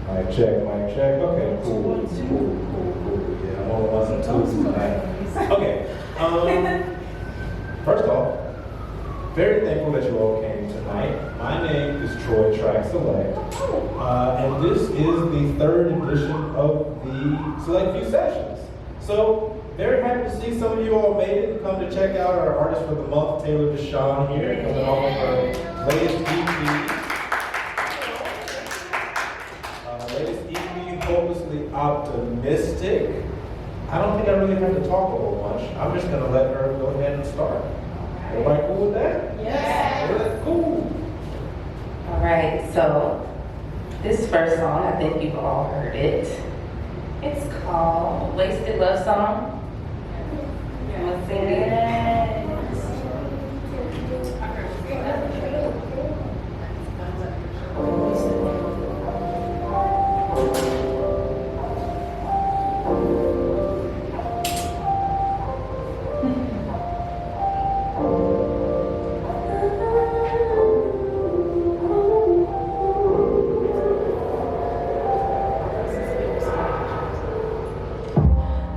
Mic check, mic check. Okay, cool. Yeah, I'm all about some tools tonight. Okay. First off, very thankful that you all came tonight. My name is Troy Track Select, and this is the third edition of the Select Few Sessions. So, very happy to see some of you all made it. Come to check out our artist for the month, Taylor Deshawnn here, coming off of her latest EP. Latest EP, Hopelessly Optimistic. I don't think I really have to talk a whole much. I'm just going to let her go ahead and start. Everybody cool with that? Yes. Yeah, cool. All right, so this first song, I think you've all heard it. It's called Wasted Love Song. You want to sing it?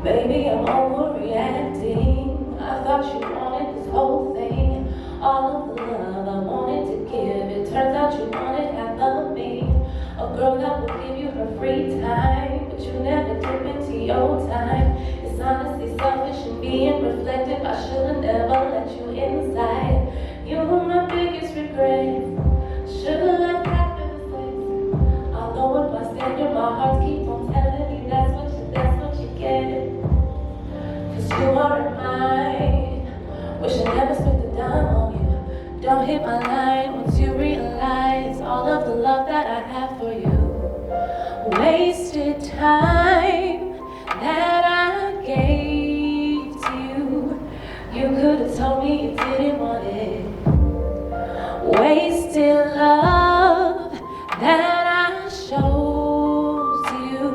Maybe I'm overreacting. I thought you wanted this whole thing. All of the love I wanted to give. It turns out you wanted half of me. A girl that will give you her free time, but you never dip into your time. It's honestly selfish and being reflective. I should've never let you inside. You were my biggest regret. Should've left after the sex. I lowered my standard. My heart keeps on telling me that's what you get. You aren't mine. Wish I never spent a dime on you. Don't hit my line once you realize all of the love that I have for you. Wasted time that I gave to you. You could have told me you didn't want it. Wasted love that I showed to you.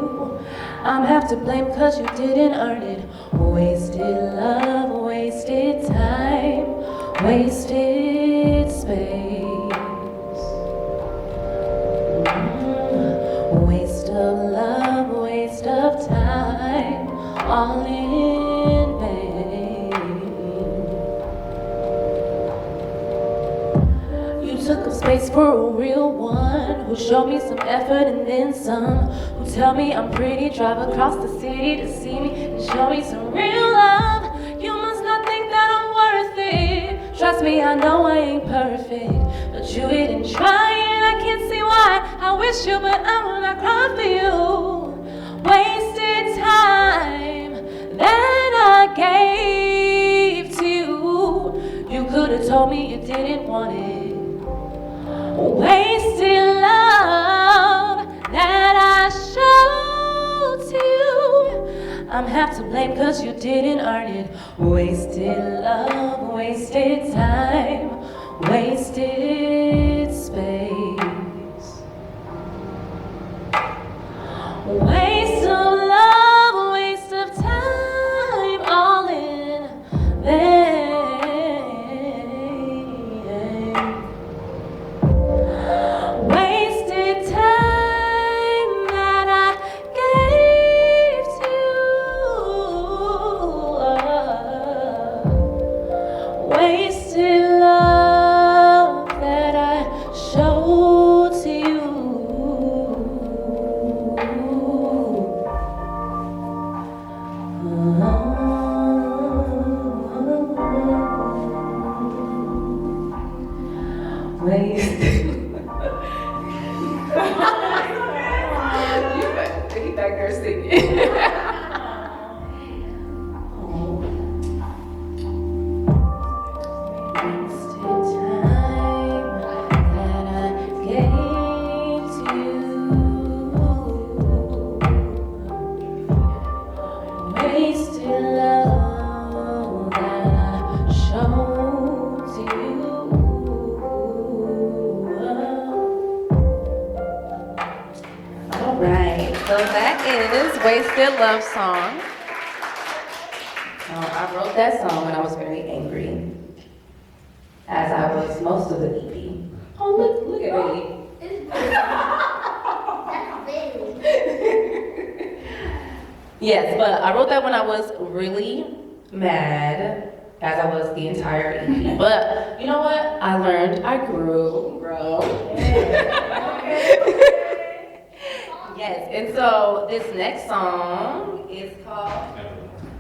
I'm half to blame cause you didn't earn it. Wasted love, wasted time, wasted space. Waste of love, waste of time, all in vain. You took up space for a real one who showed me some effort and then some. Who tell me I'm pretty, drive across the city to see me and show me some real love. You must not think that I'm worth it. Trust me, I know I ain't perfect, but you didn't try and I can't see why. I wish you, but I will not cry for you. Wasted time that I gave to you. You could have told me you didn't want it. Wasted love that I showed to you. I'm half to blame cause you didn't earn it. Wasted love, wasted time, wasted space. Waste of love, waste of time, all in vain. Wasted time that I gave to you. Wasted love that I showed to you. Wasted. He back there singing. Wasted time that I gave to you. Wasted love that I showed to you. All right, so that is Wasted Love Song. I wrote that song when I was very angry, as I was most of the EP. Oh, look at me. That's very Yes, but I wrote that when I was really mad, as I was the entire EP. But you know what? I learned, I grew, bro. Yes, and so this next song is called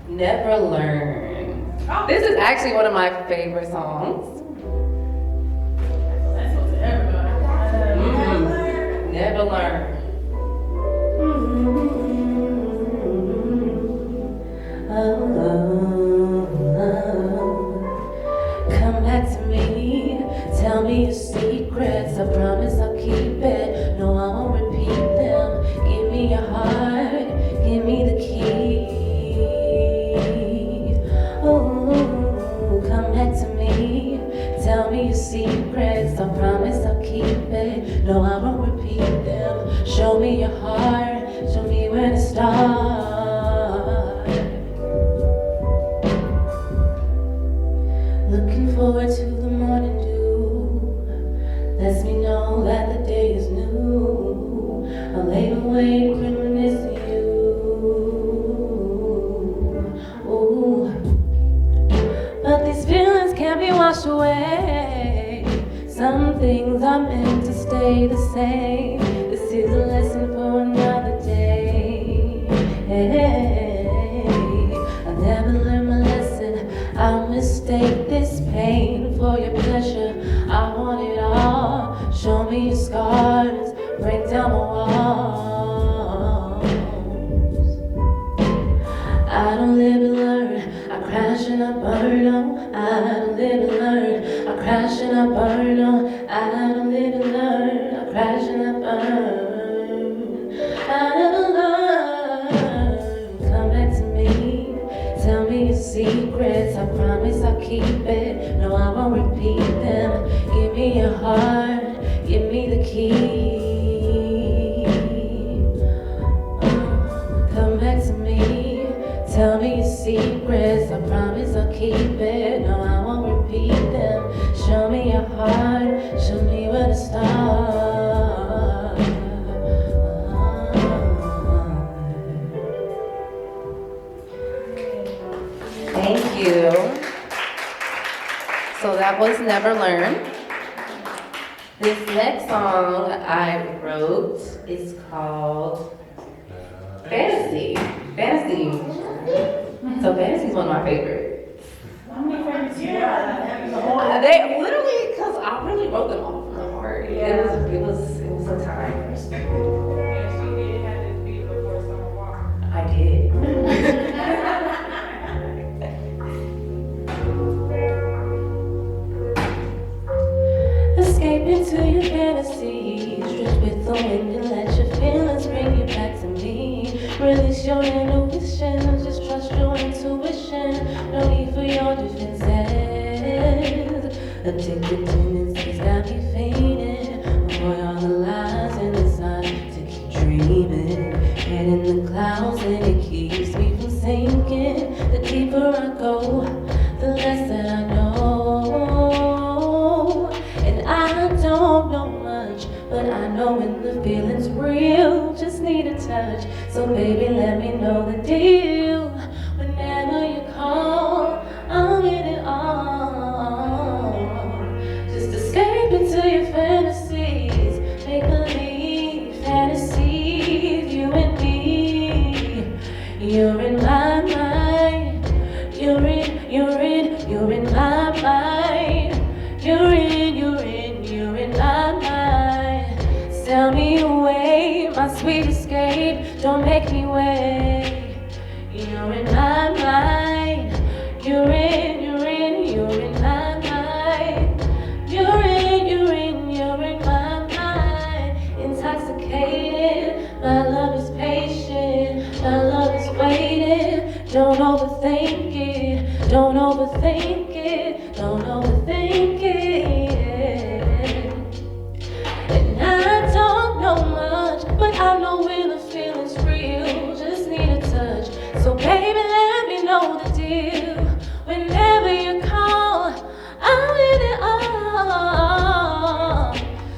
Never Learn. This is actually one of my favorite songs. Never Learn. Come back to me, tell me your secrets. I promise I'll keep it. No, I won't repeat them. Give me your heart, give me the key. Oh, come back to me, tell me your secrets. I promise I'll keep it. No, I won't repeat them. Show me your heart, show me where to start. Looking forward to the morning dew. Lets me know that the day is new. I'll lay awake reminiscing you. Ooh. But these feelings can't be washed away. Some things are meant to stay the same. This is a lesson for another day. Hey, I never learned my lesson. I'll mistake this pain for your pleasure. I want it all. Show me your scars, break down the walls. I don't live and learn. I crash and I burn on. I don't live and learn. I crash and I burn on. I don't live and learn. I crash and I burn. I never learn. Come back to me. Tell me your secrets. I promise I'll keep it. No, I won't repeat them. Give me your heart. Give me the key. Come back to me. Tell me your secrets. I promise I'll keep it. No, I won't repeat them. Show me your heart. Show me where to start. Thank you. So that was Never Learn. This next song I wrote is called Fantasy. Fantasy. So Fantasy is one of my favorites. How many favorites you have? They literally, because I really wrote them off from the heart. Yeah. It was a time. I did. Escape into your fantasies, drift with the wind and let your feelings bring you back to me. Release your intuition, just trust your intuition. No need for your defenses. Addicted tendencies got me fainting. Avoid all the lies and decide to keep dreaming. Head in the clouds and it keeps me from sinking. The deeper I go, the less that I know. I don't know much, but I know when the feeling's real, just need a touch. So baby, let me know the deal. Whenever you call, I'll get it all. Just escape into your fantasies, make believe fantasies, you and me. You're in my mind, you're in my mind. You're in my mind. Sell me away, my sweet escape. Don't make me wait. You're in my mind. You're in my mind. You're in my mind. Intoxicated, my love is patient. My love is waiting. Don't overthink it. Don't overthink it. Don't overthink it. And I don't know much, but I know when the feeling's real. Just need a touch. So baby, let me know the deal. Whenever you call, I'll hit it all.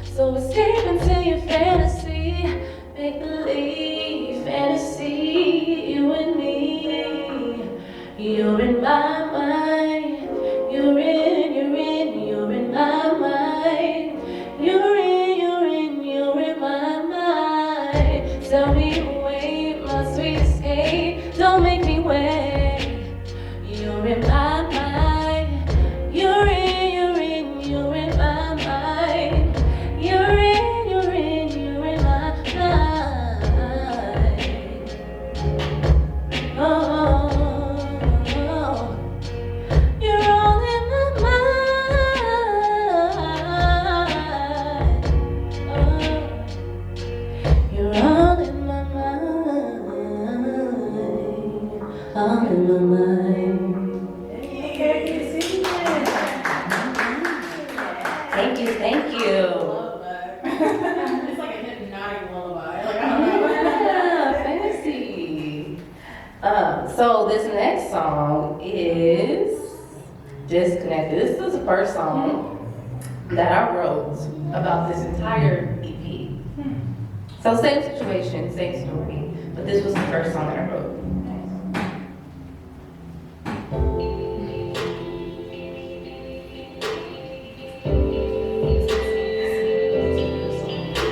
So escape into your fantasy, make believe fantasy, you and me. Tell me wait, my sweet escape. Don't make me wait. You're in my mind. You're in my mind. You're in my mind. Oh, you're all in my mind. Oh, you're all in my mind. All in my mind. Thank you, thank you. Love that. It's like a hypnotic lullaby. Like, I don't know. Yeah, fancy. So this next song is Disconnected. This is the first song that I wrote about this entire EP. So same situation, same story, but this was the first song that I wrote.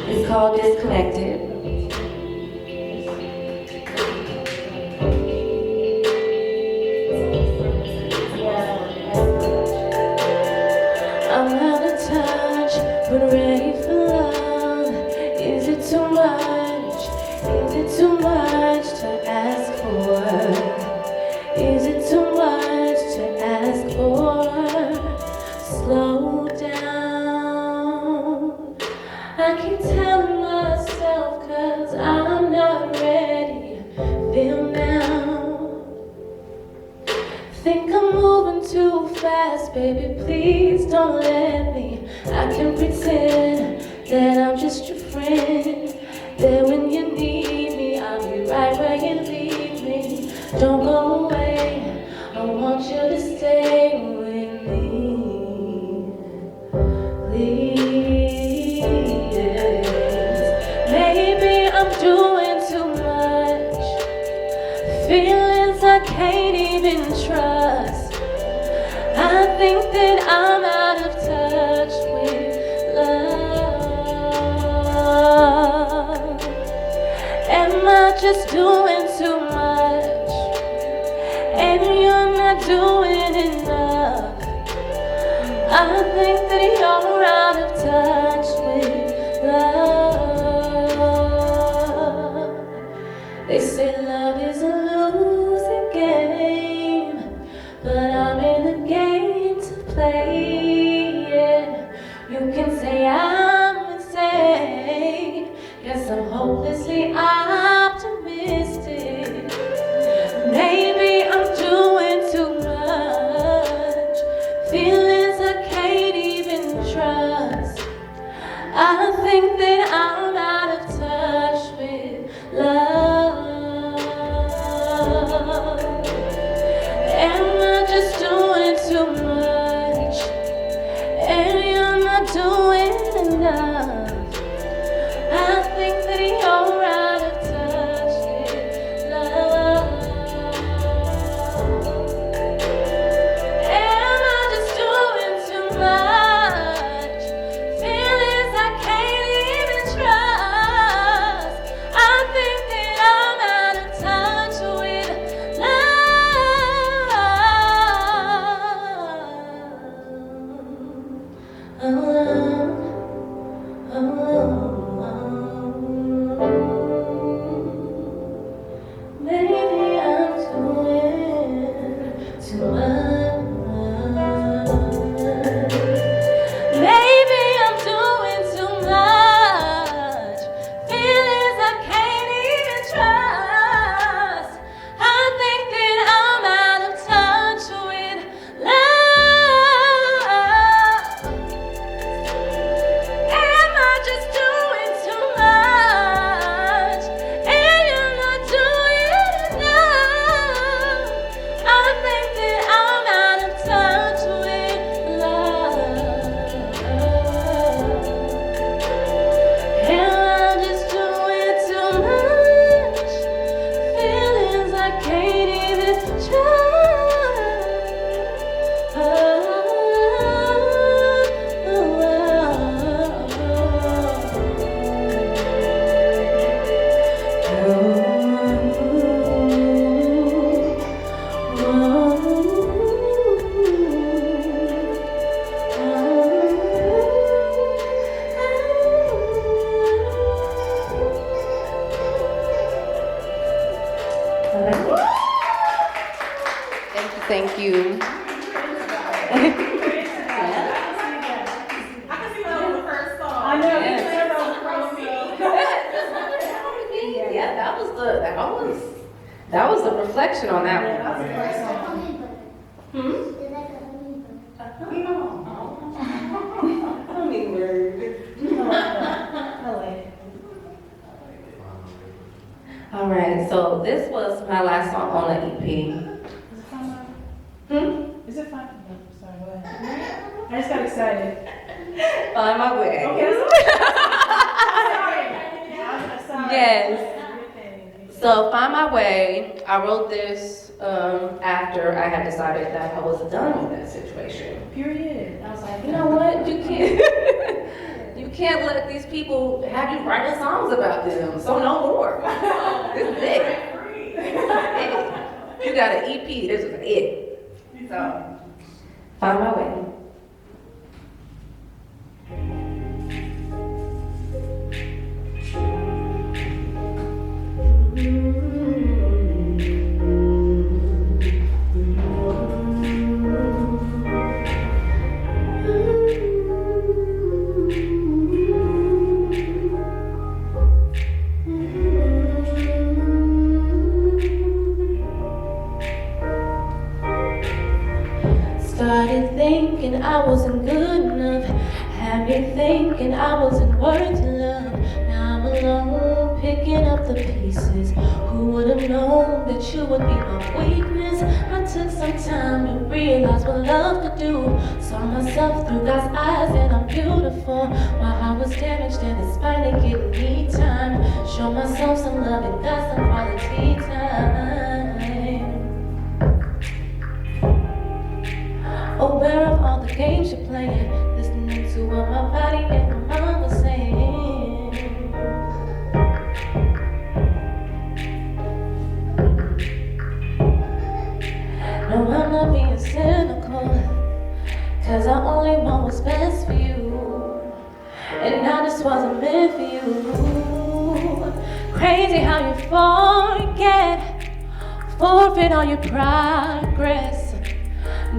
It's called Disconnected. I'm out of touch, but ready for love. Is it too much? Is it too much to ask for? Is it too much to ask for? Slow down. I keep telling myself 'cause I'm not ready. Feel now. Think I'm moving too fast, baby, please don't let me. I can pretend that I'm just your friend. That when you need me, I'll be right where you leave me. Don't go away, I want you to stay with me. Please. Maybe I'm doing too much. Feelings I can't even trust. I think that I'm out of touch with love. Am I just doing too much? And you're not doing enough. I think that you're out of touch with love. They say love is a losing game, but I'm in the game to play it. You can say I'm insane, guess I'm hopelessly optimistic. Maybe I'm doing too much, feelings I can't even trust. I think that I'm out of touch with love. Am I just doing too much? And you're not doing enough. I think that you're out of touch. Thank you. I can see that was the first song. I know. Yeah. You said that was the first song. Yeah, that was the reflection on that Yeah, one. that was the first song. I don't mean word. I like it. All right, so this was my last song on the EP. Is it fun? Is it fun? No, sorry, go ahead. I just got excited. Find my way. Okay. Sorry. Yes. So Find My Way, I wrote this after I had decided that I was done with that situation. Period. I was like, You know what? You can't you can't let these people have you writing songs about them. So no more. This is it. You got an EP, this is it. So Find My Way. Started thinking I wasn't good enough. Had me thinking I wasn't worth love. Now I'm alone, picking up the pieces. Who would have known that you would be my weakness? I took some time to realize what love could do. Saw myself through God's eyes and I'm beautiful. My heart was damaged and it's finally giving me time. Show myself some love and got some quality time. Aware of all the games you're playing, listening to what my body and my mind was saying. No, I'm not being cynical, cause I only want what's best for you. And I just wasn't meant for you. Crazy how you forfeit all your progress.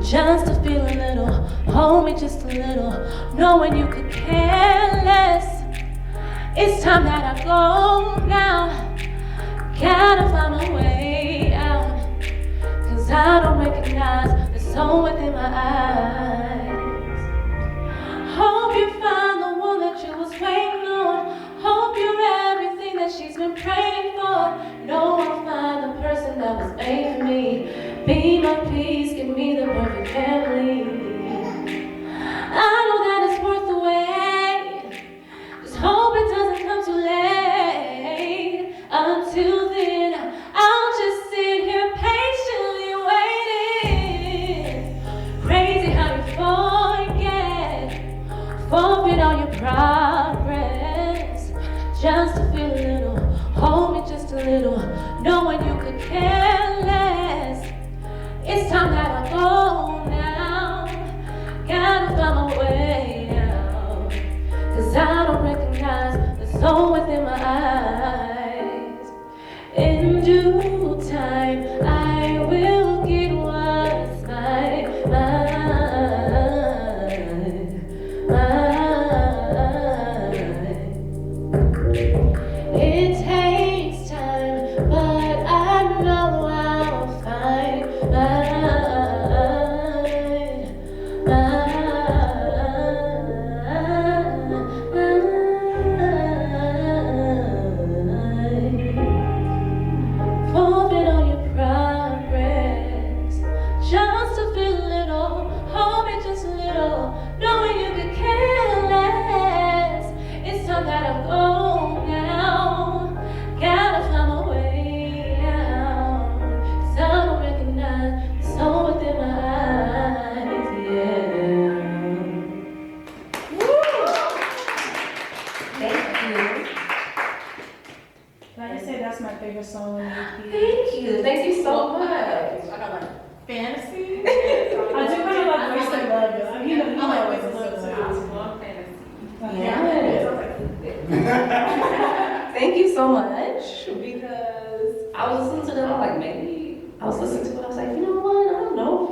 Just to feel a little, hold me just a little, knowing you could care less. It's time that I go now, gotta find my way out, cause I don't recognize the soul within my eyes. Hope you find the one that you was waiting on, hope you're everything that she's been praying for. No, I'll find the person that was made for me. Be my peace, give me the perfect family. I know that it's worth the wait. Just hope it doesn't come too late. Until then, I'll just sit here patiently waiting. Crazy how you forfeit all your progress. Just to feel a little, hold me just a little, knowing you could care less. It's time that I go now, gotta find my way out, cause I don't recognize the soul within my eyes. In due time, I will get what's mine. It takes time, but I know I'll find mine. Forfeit all your progress, just to feel a little, hold me just a little, knowing you could care less. It's time that I go now, gotta find my way out, cause I don't recognize the soul within my eyes, yeah. Woo! Thank you. Like I said, that's my favorite song on the EP. Thank you so much. I got like fantasy. I do kind of like Wasted Love, though. I mean, you know I like Wasted Wasted Love. Love. I love fantasy. Yeah. Thank you so much, because I was listening to them, I'm like, maybe, I was listening to it, I was like, you know what, I don't know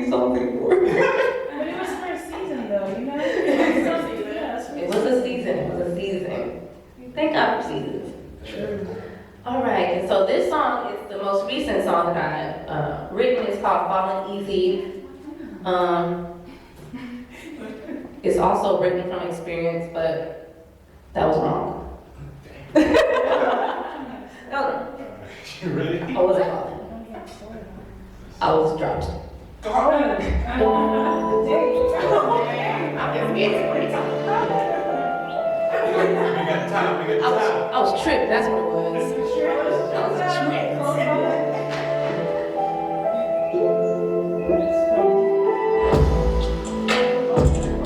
these songs anymore. But it was for a season though, you know? It was a season. It was a season. Thank God for seasons. True. All right, and so this song is the most recent song that I've written. It's called Falling Easy. It's also written from experience, but that was wrong. No, You ready? I wasn't falling. I was dropped. I'm just getting pretty We got time. We got time. I was tripped, that's what it was. I was tripped.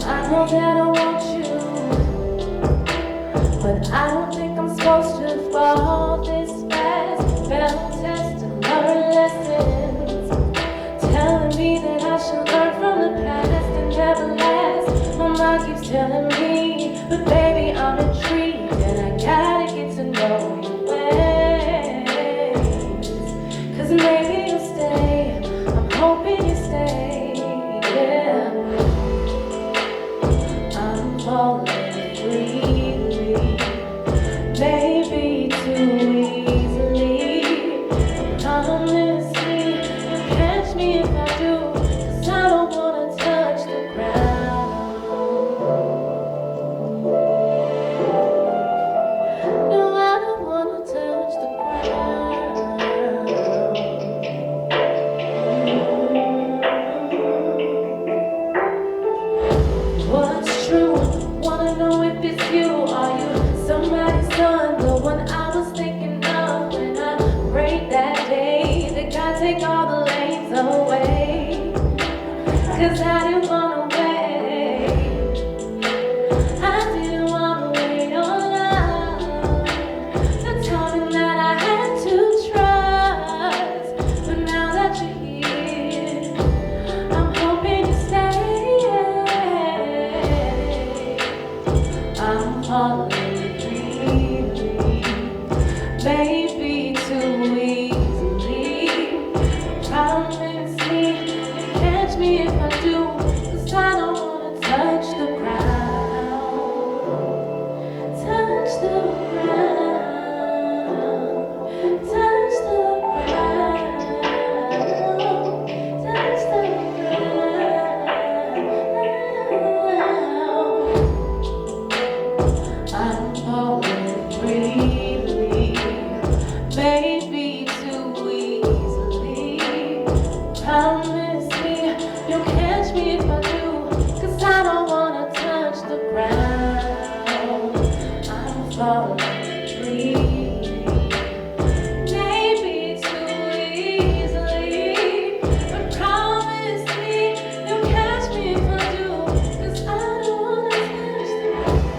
I know that I want you, but I don't think I'm supposed to fall this fast. Fail tests and learn lessons, telling me that I should learn from the past and never last. My mind keeps telling me, but baby, I'm intrigued and I gotta get to know your ways. 'Cause maybe you'll stay, I'm hoping you stay, yeah. I'm falling freely, maybe too easily. Promise me you'll catch me if I do, 'cause I don't wanna touch the ground. No, I don't wanna touch the ground. What's true? Wanna know if it's you. Are you somebody's son? The one I was thinking of when I prayed that day that God take all the lanes away. 'Cause I didn't wanna wait. I didn't wanna wait on love. The timing that I had to trust. But now that you're here, I'm hoping you stay. I'm falling freely, maybe too easily. Promise me you'll catch me if I do, 'cause I don't wanna touch the ground. Touch the ground. Touch the ground. Touch the ground. I'm falling freely, maybe too easily. Promise me you'll catch me if I do, 'cause I don't wanna touch the ground. I'm falling freely, maybe too easily. But promise me you'll catch me if I do, 'cause I don't wanna touch the ground.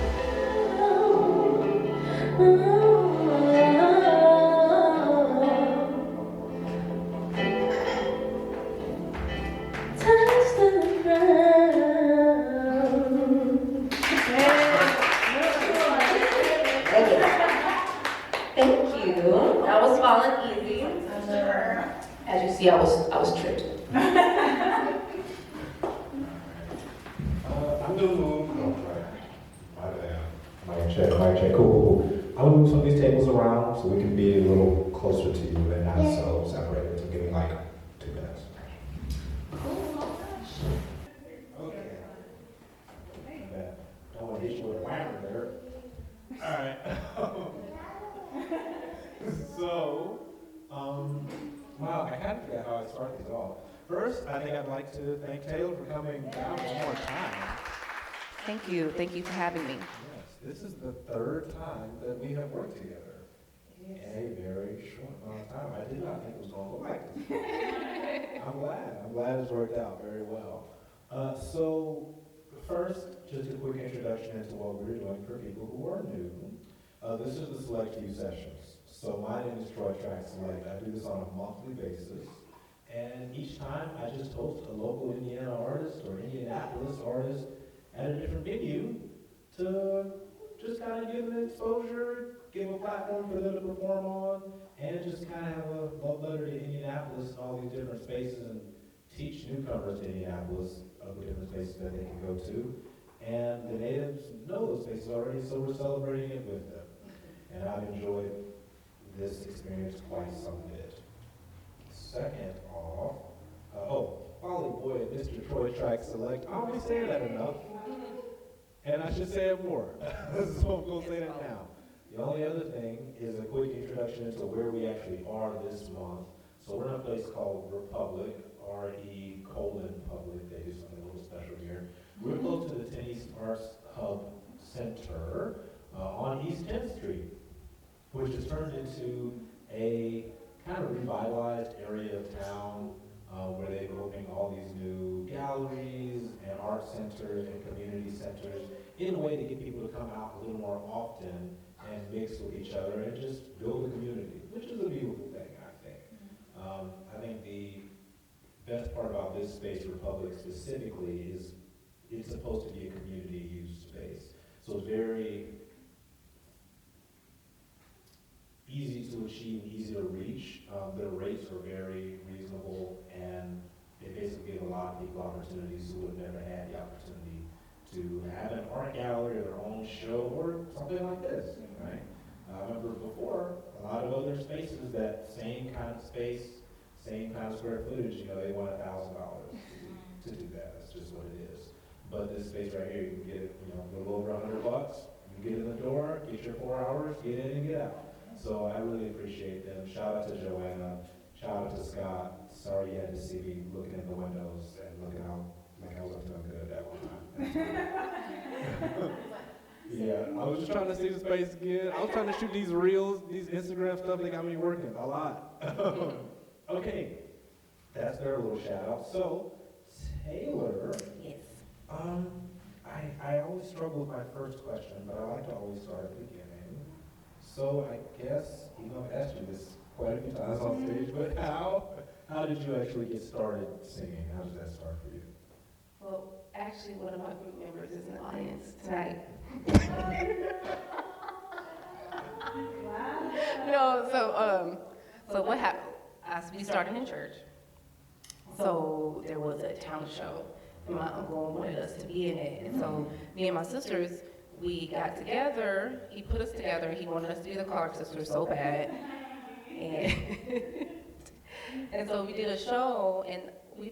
Touch the ground. Thank you. That was Falling Easy. As you see, I was tripped. I'm gonna move. Oh, right. My bad. Mic check. Cool. I'm gonna move some of these tables around so we can be a little closer to you and not so separated. So give me like 2 minutes. Okay. Yeah. Don't want to hit you with a whammer there. All right. So, wow, I kind of forgot how I start these off. First, I think I'd like to thank Taylor for coming down one more time. Thank you. Thank you for having me. Yes, this is the 3rd time that we have worked together in a very short amount of time. I did not think it was going to look like this. I'm glad it's worked out very well. So first, just a quick introduction into what we're doing for people who are new. This is the Select Few Sessions. So my name is Troy Track Select. I do this on a monthly basis. And each time I just host a local Indiana artist or Indianapolis artist at a different venue to just kind of give them exposure, give a platform for them to perform on, and just kind of have a love letter to Indianapolis and all these different spaces and teach newcomers to Indianapolis of the different places that they can go to. And the natives know those places already, so we're celebrating it with them. And I've enjoyed this experience quite some bit. Second off, Folly Boy and Mr. Troy Track Select. I don't say that enough. And I should say it more. So I'm going to say that now. The only other thing is a quick introduction into where we actually are this month. So we're in a place called Republic, R-E:_Public. They do something a little special here. We're close to the 10 East Arts Hub Center on East 10th Street, which has turned into a kind of revitalized area of town where they've been opening all these new galleries and art centers and community centers in a way to get people to come out a little more often and mix with each other and just build a community, which is a beautiful thing, I think. I think the best part about this space, Republic specifically, is it's supposed to be a community use space. So it's very easy to achieve, easy to reach. Their rates are very reasonable, and they basically give a lot of people opportunities who would have never had the opportunity to have an art gallery or their own show or something like this, right? I remember before, a lot of other spaces, that same kind of space, same kind of square footage, they want $1,000 to do that. That's just what it is. But this space right here, you can get it, a little over $100. You get in the door, get your 4 hours, get in and get out. So I really appreciate them. Shout out to Joanna. Shout out to Scott. Sorry you had to see me looking in the windows and looking out like I wasn't doing good that one time. Yeah, I was just trying to see the space again. I was trying to shoot these reels, these Instagram stuff. They got me working a lot. Okay, that's their little shout out. So, Taylor. Yes. I always struggle with my first question, but I like to always start at the beginning. So I guess, I've asked you this quite a few times on stage, but how did you actually get started singing? How did that start for you? Well, actually, one of my group members is in the audience tonight. No, so what happened? We started in church. So there was a talent show, and my uncle wanted us to be in it. And so me and my sisters, we got together. He put us together. He wanted us to be the Clark sisters so bad. And so we did a show, and we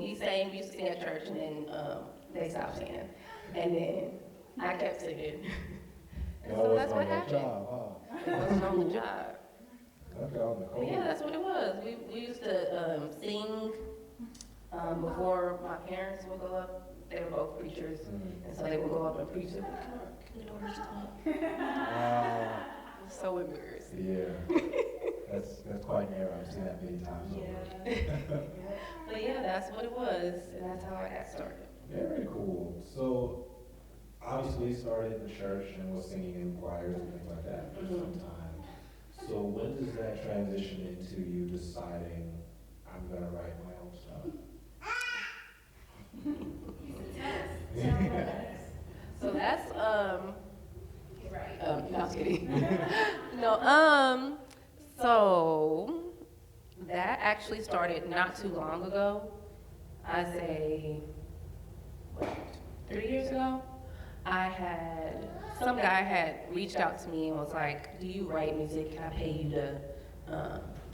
used to sing at church, and then they stopped singing. And then I kept singing. And so that's what happened. It wasn't on the job. Yeah, that's what it was. We used to sing before my parents would go up. They were both preachers, and so they would go up and preach. Come on, it was so embarrassing. Yeah, that's quite narrow. I've seen that many times. Yeah. But yeah, that's what it was, and that's how I got started. Very cool. So, obviously, you started in church and was singing in choirs and things like that for some time. So when does that transition into you deciding, I'm going to write my own stuff? So that's, Right. no, I'm kidding. No, so that actually started not too long ago. I'd say, 3 years ago. Some guy had reached out to me and was like, do you write music? Can I pay you to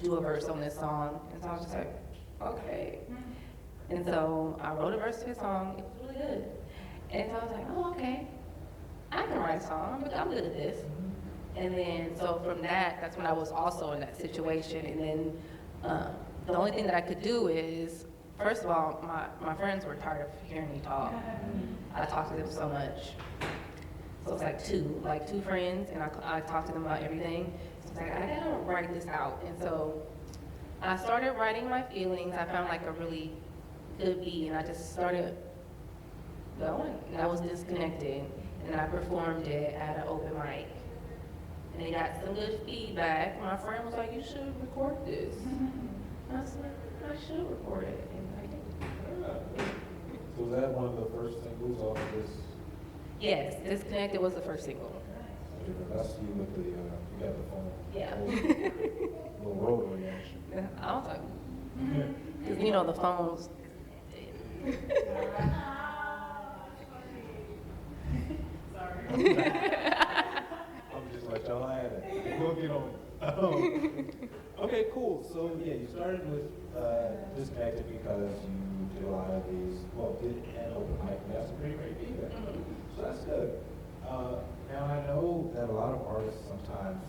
do a verse on this song? And so I was just like, okay. And so I wrote a verse to his song. It was really good. And so I was like, oh, okay. I can write a song. I'm good at this. And then, so from that's when I was also in that situation. And then the only thing that I could do is, first of all, my friends were tired of hearing me talk. I talked to them so much. So it's like two friends, and I talked to them about everything. So it's like, I gotta write this out. And so I started writing my feelings. I found like a really good beat, and I just started going. And I was disconnected, and I performed it at an open mic. And they got some good feedback. My friend was like, you should record this. And I said, I should record it, and I did. So was that one of the first singles off of this? Yes, Disconnected was the first single. That's you with the, you got the phone. Yeah. Little rotary action. I was like, Because because you know the phones. I'm just let y'all have it. We'll get on. Okay, cool. So yeah, you started with Disconnected because you did a lot of these. Well, did an open mic. And that's some pretty great feedback. So that's good. Now I know that a lot of artists sometimes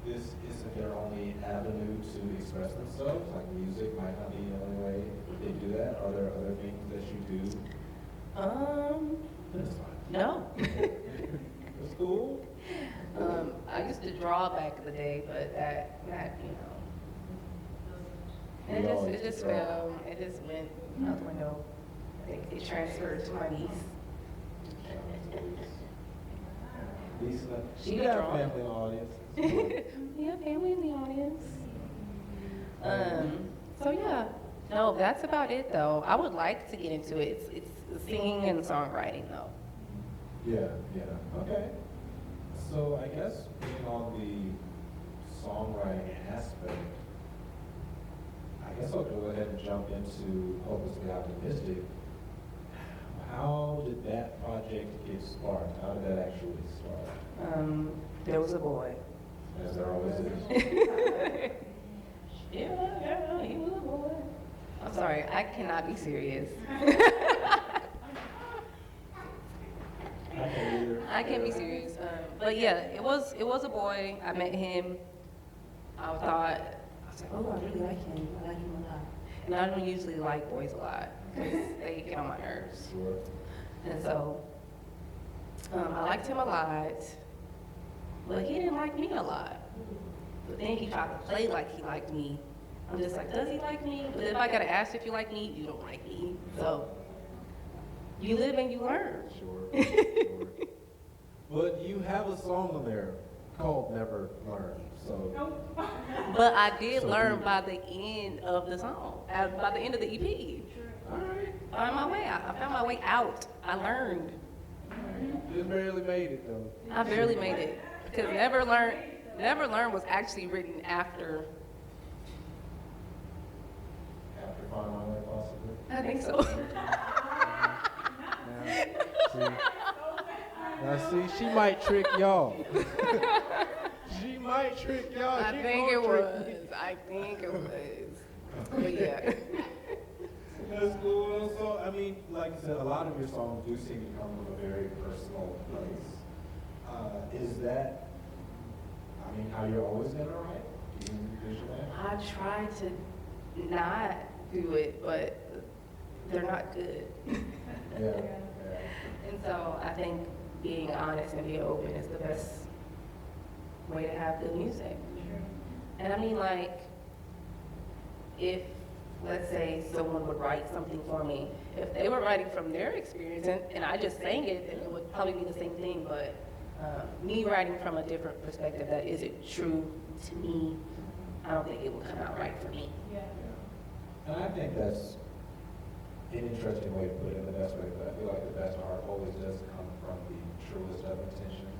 this isn't their only avenue to express themselves. Like music might not be the only way they do that. Are there other things that you do? That's fine. No. That's cool. I used to draw back in the day, but that you know, We always it just draw. fell. It just went out the window. I think it transferred to my niece. Lisa, She we can got draw. a family audience. Yeah, family in the audience. So yeah, no, that's about it though. I would like to get into it. It's singing and songwriting though. Yeah, okay. So I guess being on the songwriting aspect, I guess I'll go ahead and jump into Hopelessly Optimistic. How did that project get sparked? How did that actually start? There was a boy. As there always is. Yeah, he was a boy. I'm sorry, I cannot be serious. I can't either. I can't be serious. But yeah, it was a boy. I met him. I was like, oh, I really like him. I like him a lot. And I don't usually like boys a lot because they get on my nerves. Sure. And so I liked him a lot, but he didn't like me a lot. But then he tried to play like he liked me. I'm just like, does he like me? But if I gotta ask if you like me, you don't like me. So you live and you learn. Sure. But you have a song on there called Never Learn. So But I did So learn you- by the end of the song, by the end of the EP. all right. I found my way out. I found my way out. I learned. Just barely made it though. I barely made it because Never Learn was actually written after. After Find My Way, possibly. I think so. Now see, she might trick y'all. She might trick y'all. I She think gonna it trick was. me. I think it was. But yeah. That's cool. So, I mean, like I said, a lot of your songs do seem to come from a very personal place. Is that, I mean, how you're always gonna write? Do you envision that? I try to not do it, but they're not good. Yeah. And so I think being honest and being open is the best way to have good music. And I mean, like, if, let's say, someone would write something for me, if they were writing from their experience and I just sang it, then it would probably be the same thing. But me writing from a different perspective that isn't true to me, I don't think it would come out right for me. And I think that's an interesting way to put it in the best way, but I feel like the best art always does come from the truest of intentions,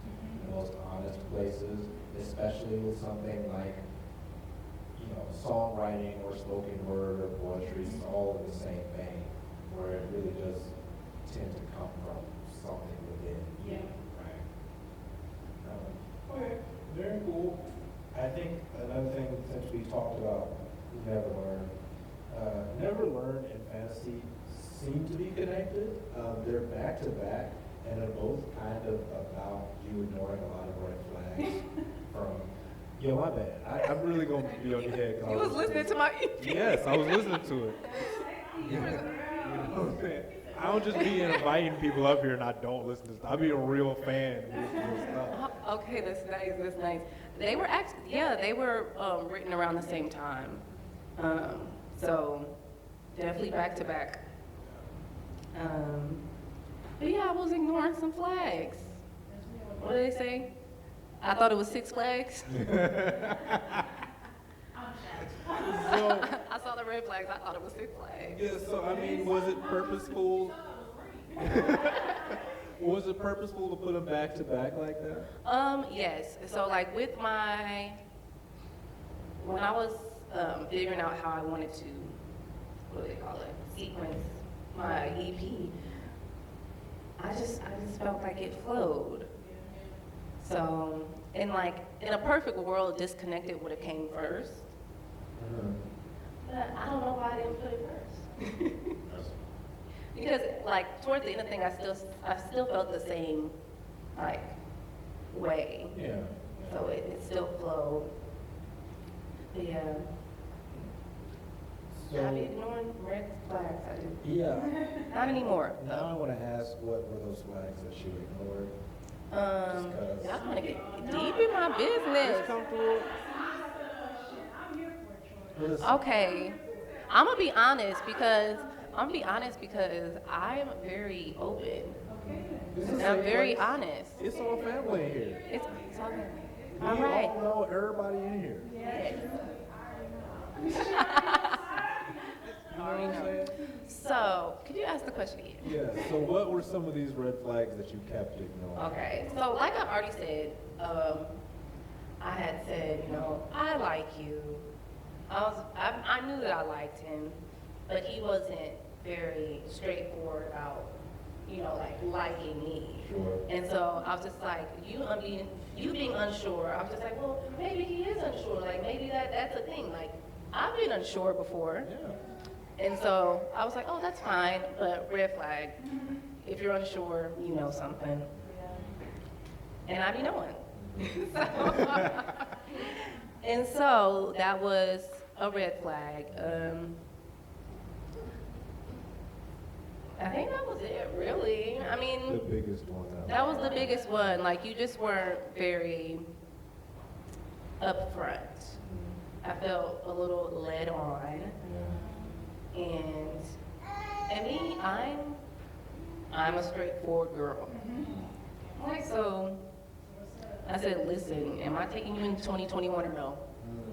the most honest places, especially with something like, you know, songwriting or spoken word or poetry. It's all in the same vein, where it really does tend to come from something within. Yeah. Right. Okay, very cool. I think another thing, since we talked about Never Learn, Never Learn and Fantasy seem to be connected. They're back to back, and they're both kind of about you ignoring a lot of red flags from. Yo, my bad. I'm really gonna be on your head. 'Cause You was listening to my EP. Yes, I was listening to it. You know what I'm saying? I don't just be inviting people up here and I don't listen to stuff. I be a real fan of your stuff. Okay, that's nice. That's nice. They were actually, yeah, they were written around the same time. So definitely back to back. But yeah, I was ignoring some flags. What did they say? I thought it was Six Flags. So, I saw the red flags. I thought it was Six Flags. yeah, so I mean, was it purposeful? Was it purposeful to put them back to back like that? Yes. So like with when I was figuring out how I wanted to what do they call it, sequence my EP, I just felt like it flowed. So, in a perfect world, Disconnected would have came first. But I don't know why I didn't put it first. Because towards the end of the thing, I still felt the same way. Yeah. So it still flowed. But yeah. So, I've been ignoring red flags. I do. Yeah. Not anymore. Now I want to ask, what were those flags that you ignored? Y'all want to get deep in my business. It's comfortable. Listen, Okay, I'm gonna be honest because I'm very open. this is And a I'm safe very place. honest. It's all family here. It's all good. We All right. all know everybody in here. Yes. You know what I'm saying? So, could you ask the question again? Yeah. So what were some of these red flags that you kept ignoring? Okay, so like I already said, I had said, I like you. I knew that I liked him, but he wasn't very straightforward about, liking me. Sure. And so I was just like, you being unsure, I was just like, well, maybe he is unsure. Like, maybe that's a thing. Like, I've been unsure before. Yeah. And so I was like, oh, that's fine, but red flag. If you're unsure, you know something. And I be knowing. And so that was a red flag. I think that was it, really. I The mean, biggest one. that was the biggest one. Like, you just weren't very upfront. I felt a little led on. Yeah. And me, I'm a straightforward girl. Like, so I said, listen, am I taking you in 2021 or no?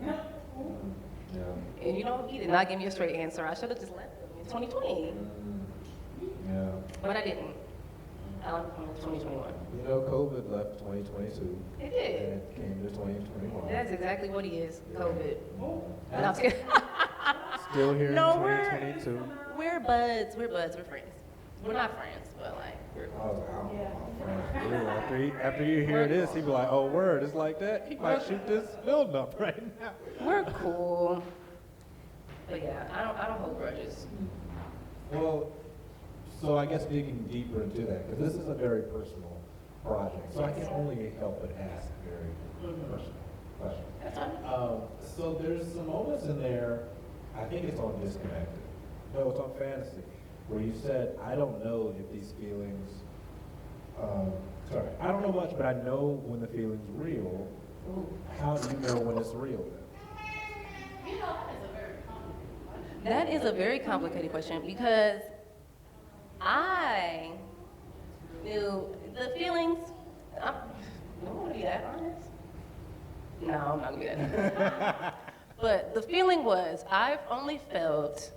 Yeah. And he did not give me a straight answer. I should have just left him in 2020, Yeah. but I didn't. I left him in 2021. You know, COVID left 2022. It And did. it came to 2021. That's exactly what he is, COVID. No, I'm just kidding. Still here No, in we're- 2022. We're buds. We're friends. We're not friends, but we're I was like, after you hear this, he be like, oh, word, it's like that? He might shoot this building up right now. We're cool. But yeah, I don't hold grudges. Well, so I guess digging deeper into that, because this is a very personal project, so I can only help but ask very personal questions. That's fine. So there's some moments in there, I think it's on Disconnected. No, it's on Fantasy, where you said, I don't know if these feelings, I don't know much, but I know when the feeling's real. How do you know when it's real then? That is a very complicated question because I knew the feelings. I don't want to be that honest. No, I'm not gonna be that honest. But the feeling was I've only felt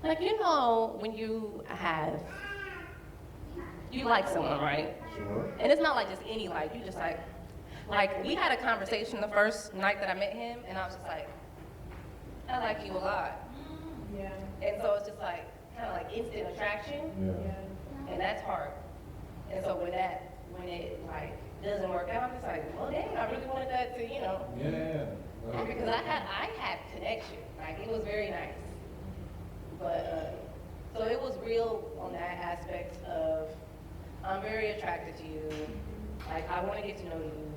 like when you like someone, right? Sure. And it's not like just any like, you just like we had a conversation the first night that I met him, and I was just like, I like you a lot. Yeah. And so it's just like, kind of like instant attraction, Yeah. and that's hard. And so when it like doesn't work out, I'm just like, well, dang, I really wanted that to, Yeah. because I had connection, like it was very nice. But, so it was real on that aspect of, I'm very attracted to you, like I want to get to know you.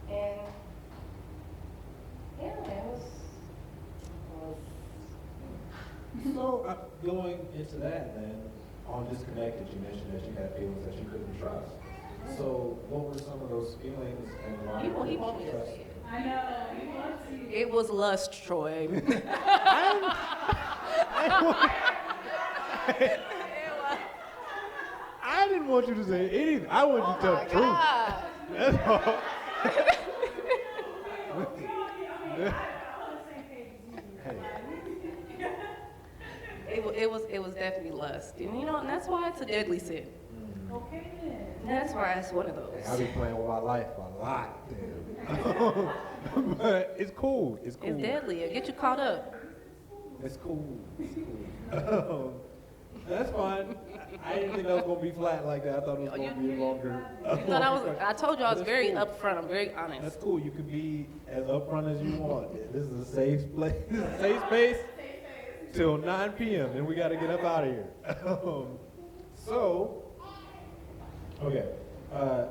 And, yeah, it was So, going into that then, on Disconnected, you mentioned that you had feelings that you couldn't trust. So, what were some of those feelings and why he couldn't want me you to trust? say it. I know. He wants you. It was lust, Troy. I didn't want you to say anything. I want you to tell the truth. God. That's all. It was definitely lust, and and that's why it's a deadly sin. Okay then. That's why it's one of those. I be playing with my life a lot, damn. But it's cool. It's cool. It's deadly. It'll get you caught up. It's cool. It's cool. That's fine. I didn't think that was gonna be flat like that. I thought it was gonna be longer. You thought I told you I was very upfront. I'm very honest. That's cool. You can be as upfront as you want. This is a safe place, safe space till 9 p.m. and we got to get up out of here. So, okay.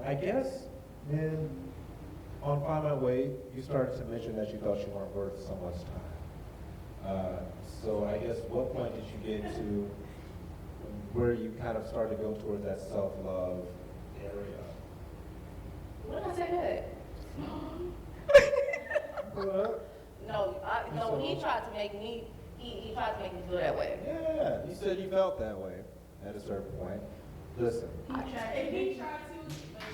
I guess then on Find My Way, you started to mention that you thought you weren't worth so much time. So I guess what point did you get to where you kind of started to go towards that self-love area? What did I say What? that? No, he tried to make me, he tried to make me feel that way. Yeah, you said you felt that way at a certain point. Listen, He tried to,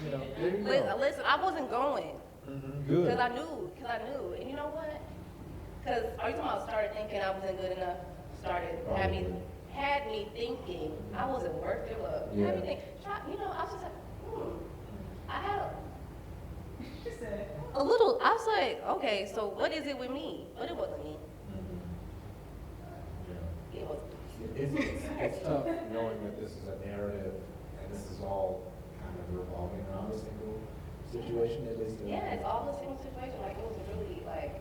you know, there you go. Listen, I wasn't going. Good. Because I knew. And you know what? Because are you talking about started thinking I wasn't good enough? Had me thinking I wasn't worth your love. Yeah. Had me think, you know, I was just like, I had she said, a little, I was like, okay, so what is it with me? But it wasn't me. Yeah. It wasn't. It's tough knowing that this is a narrative and this is all kind of revolving around a single situation, at least. Yeah, it's all the same situation. Like, it was really like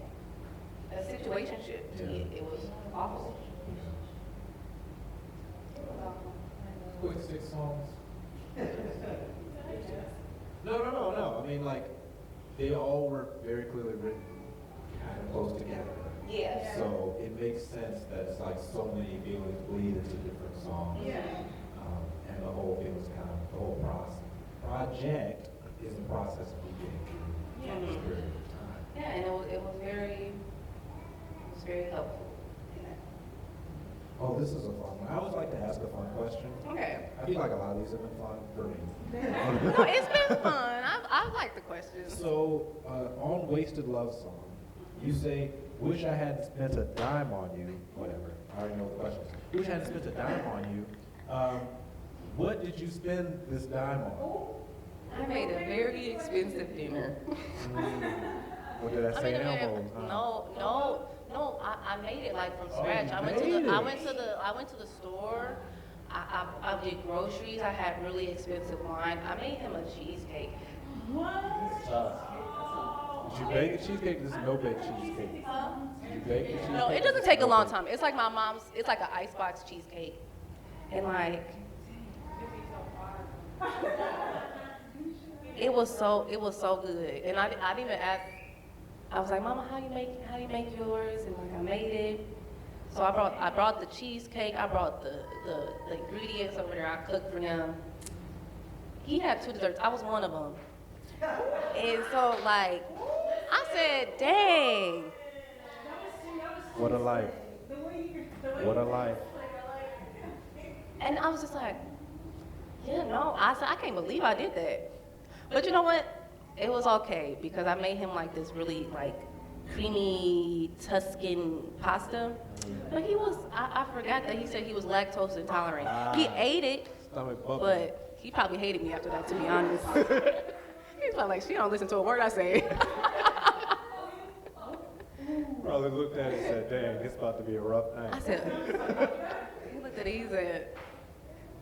a situationship to me. It was awful. It was awful. Quick 6 songs. No. I mean, like, they all were very clearly written kind of close together. Yeah. So it makes sense that it's like so many feelings bleed into different songs. yeah. And the whole thing was kind of, the whole project is the process of beginning through Yeah. this period of time. Yeah, and it was very helpful. Oh, this is a fun one. I always like to ask a fun question. Okay. I feel like a lot of these have been fun for me. No, it's been fun. I like the questions. So, on Wasted Love Song, you say, wish I hadn't spent a dime on you, whatever, I already know the questions. Wish I hadn't spent a dime on you. What did you spend this dime on? I made a very expensive dinner. What did I say? I mean, Elbows, huh? no. I made it like from Oh, scratch. you I went to the store. I did groceries. I had really expensive wine. I made him a cheesecake. It's tough. Did you bake a cheesecake? This is no bake cheesecake. Did you bake a cheesecake? No, it doesn't take a long time. It's like my mom's. It's like an icebox cheesecake, and like it was so good. And I didn't even ask. I was like, Mama, how you make yours? And like I made it. So I brought the cheesecake. I brought the ingredients over there. I cooked for him. He had 2 desserts. I was one of them. And so like I said, dang. What a life. What a life. And I was just like, yeah, no. I said, I can't believe I did that. But you know what? It was okay because I made him like this really like creamy Tuscan pasta. But he was, I forgot that he said he was lactose intolerant. He ate it, Stomach bubbling. but he probably hated me after that, to be honest. He's probably like, she don't listen to a word I say. Probably looked at it and said, dang, it's about to be a rough I night. said, he looked at it, he said,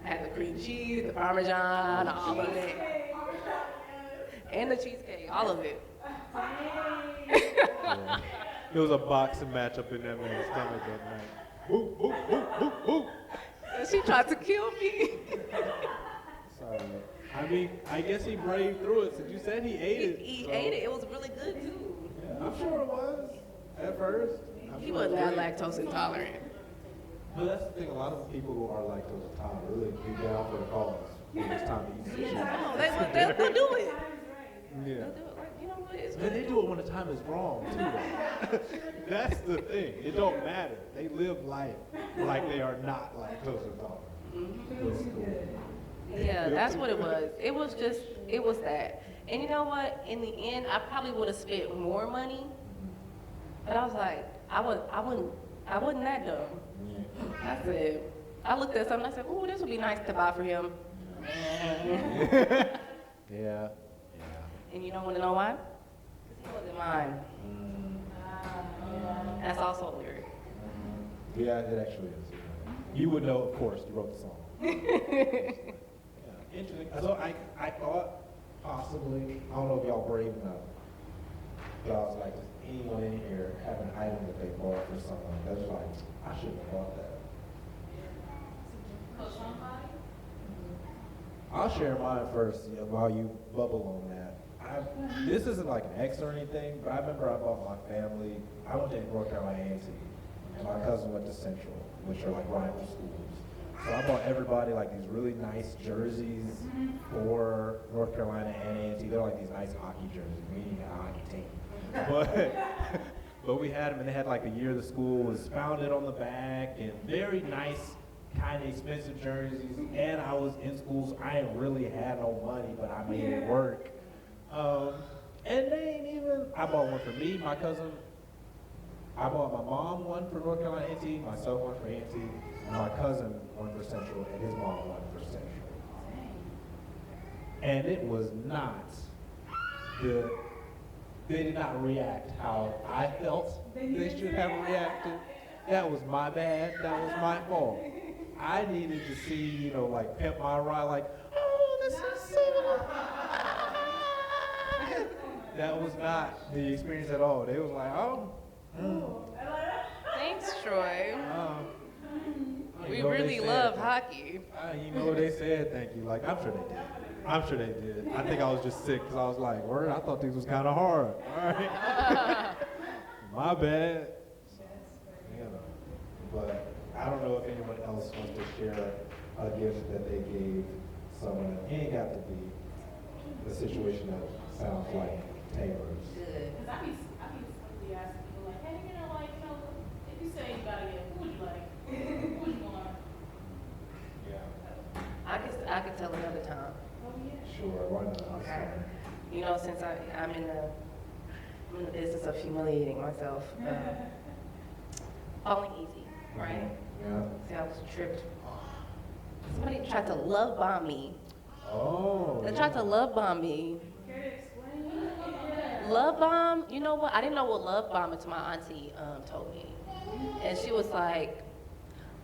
I had the cream cheese, the Parmesan, all of it. And the cheesecake, all of it. Yeah. There was a boxing match up in that man's stomach that night. Boop, boop, boop, boop, boop. And she tried to kill me. Sorry. I mean, I guess he braved through it since you said he ate it. He so- ate it. It was really good too. Yeah, I'm sure it was at first. I'm He sure wasn't it was that great. lactose intolerant. But that's the thing, a lot of people who are lactose intolerant really be down for the cause when it's time to eat sushi. No, they'll do it. Yeah. They'll do it. Like, you know what? It's And they do it when the time is wrong, too. That's the thing. It don't matter. They live life like they are not lactose intolerant. It's cool. Yeah, that's what it was. It was that. And you know what? In the end, I probably would have spent more money. But I was like, I wasn't that dumb. I said, I looked at something, I said, ooh, this would be nice to buy for him. Yeah. And you don't want to know why? Because he wasn't mine. That's also weird. Yeah, it actually is. You would know, of course, you wrote the song. Yeah, interesting. So I thought possibly, I don't know if y'all brave enough, but I was like, does anyone in here have an item that they bought for someone that's like, I shouldn't have bought that? I'll share mine first while you bubble on that. This isn't like an ex or anything, but I remember I bought my family, I went to North Carolina A&T, and my cousin went to Central, which are like rival schools. So I bought everybody like these really nice jerseys for North Carolina and A&T. They're like these nice hockey jerseys, meaning a hockey team. But we had them, and they had like the year the school was founded on the back, and very nice, kind of expensive jerseys. And I was in school, so I didn't really have no money, but I made it work. And they ain't even, I bought one for me, my cousin. I bought my mom one for North Carolina A&T, myself one for A&T, and my cousin one for Central, and his mom one for Central. And it was not good. They did not react how I felt they should have reacted. That was my bad. That was my fault. I needed to see, like Pimp My Ride, like, oh, this is so. That was not the experience at all. They was like, oh. Thanks, Troy. We You know what really they love said. hockey. You know what they said? Thank you. Like, I'm sure they did. I'm sure they did. I think I was just sick because I was like, word, I thought these was kind of hard. All right. My bad. But I don't know if anyone else wants to share a gift that they gave someone. It ain't got to be the situation that sounds like Taylor's. Good. Because I be slightly asking people like, hey, if you say you gotta get, who would you like? Who would you want? Yeah. I could tell another time. Oh, yeah. Sure, why not? Okay. Since I'm in the business of humiliating myself, falling easy, right? Yeah. See, I was tripped. Somebody tried to love bomb me. Oh. They tried to love bomb me. Care to explain? Love bomb, you know what? I didn't know what love bomb until my auntie told me. And she was like,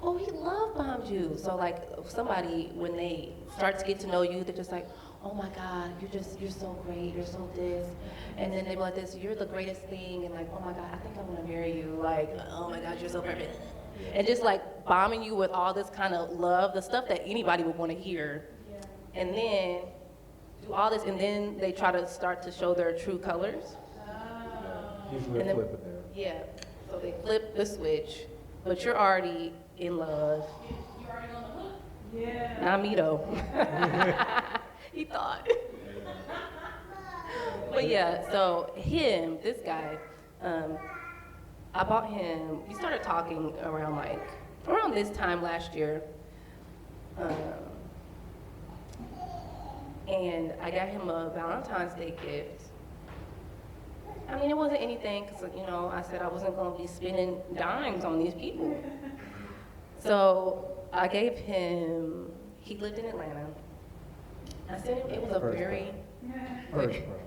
oh, he love bombed you. So like somebody, when they start to get to know you, they're just like, oh my God, you're so great, you're so this. And then they be like this, you're the greatest thing. And like, oh my God, I think I want to marry you. Like, oh my God, you're so perfect. And just like bombing you with all this kind of love, the stuff that anybody would want to hear. And then do all this, and then they try to start to show their true colors. Usually And then- flip it there. Yeah, so they flip the switch, but you're already in love. You already on the hook? Yeah. Not me though. He thought. But yeah, so this guy, I bought him, we started talking around this time last year. And I got him a Valentine's Day gift. I mean, it wasn't anything, because, I said I wasn't going to be spending dimes on these people. So I gave him, he lived in Atlanta. I sent him, it was a First very, First pro.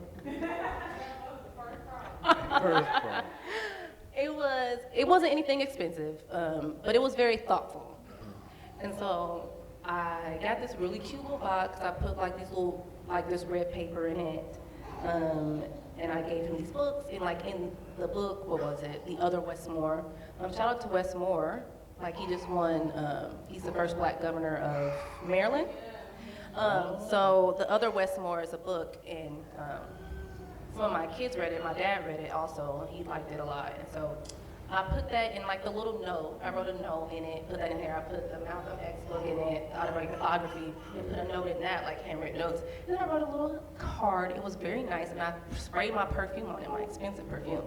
First pro. it wasn't anything expensive, but it was very thoughtful. And so I got this really cute little box. I put this red paper in it. And I gave him these books, and in the book, what was it? The Other Westmore. Shout out to Wes Moore. He just won, he's the first black governor of Maryland. So The Other Westmore is a book, and some of my kids read it. My dad read it also, and he liked it a lot. And so I put that in the little note. I wrote a note in it, put that in there. I put the Malcolm X book in it, autobiography, and put a note in that, handwritten notes. And then I wrote a little card. It was very nice, and I sprayed my perfume on it, my expensive perfume.